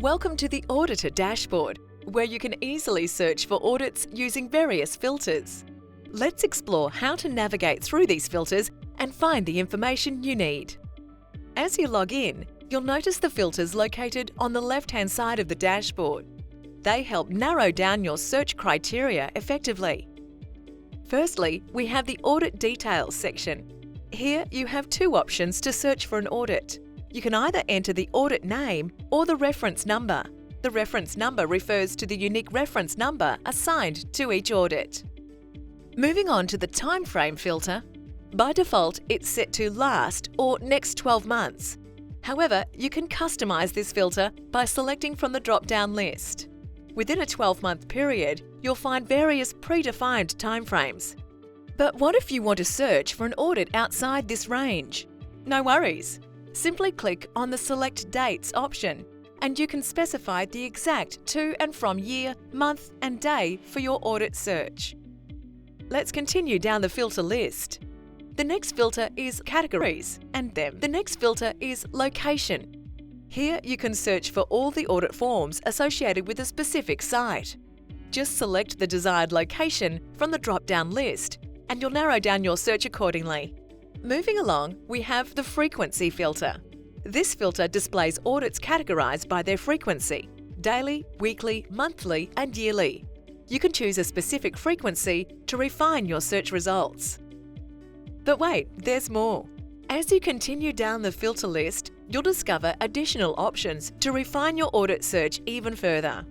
Welcome to the Auditor dashboard, where you can easily search for audits using various filters. Let's explore how to navigate through these filters and find the information you need. As you log in, you'll notice the filters located on the left-hand side of the dashboard. They help narrow down your search criteria effectively. Firstly, we have the Audit Details section. Here you have two options to search for an audit. You can either enter the audit name or the reference number. The reference number refers to the unique reference number assigned to each audit. Moving on to the Timeframe filter, by default it's set to last or next 12 months. However, you can customize this filter by selecting from the drop-down list. Within a 12-month period, you'll find various predefined timeframes. But what if you want to search for an audit outside this range? No worries. Simply click on the Select Dates option and you can specify the exact to and from year, month and day for your audit search. Let's continue down the filter list. The next filter is Categories and then the next filter is Location. Here you can search for all the audit forms associated with a specific site. Just select the desired location from the drop-down list and you'll narrow down your search accordingly. Moving along, we have the Frequency filter. This filter displays audits categorized by their frequency: daily, weekly, monthly and yearly. You can choose a specific frequency to refine your search results. But wait, there's more. As you continue down the filter list, you'll discover additional options to refine your audit search even further.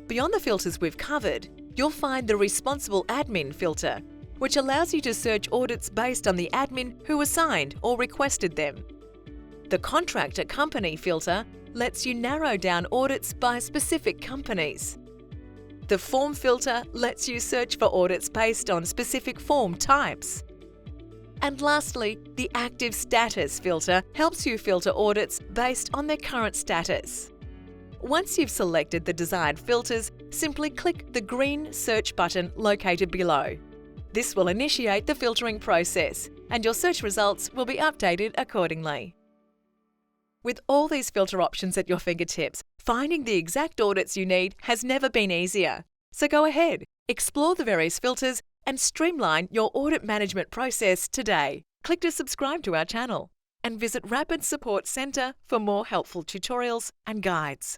Beyond the filters we've covered, you'll find the Responsible Admin filter, which allows you to search audits based on the admin who assigned or requested them. The Contractor Company filter lets you narrow down audits by specific companies. The Form filter lets you search for audits based on specific form types. And lastly, the Active Status filter helps you filter audits based on their current status. Once you've selected the desired filters, simply click the green Search button located below. This will initiate the filtering process, and your search results will be updated accordingly. With all these filter options at your fingertips, finding the exact audits you need has never been easier. So go ahead, explore the various filters and streamline your audit management process today. Click to subscribe to our channel and visit Rapid Support Centre for more helpful tutorials and guides.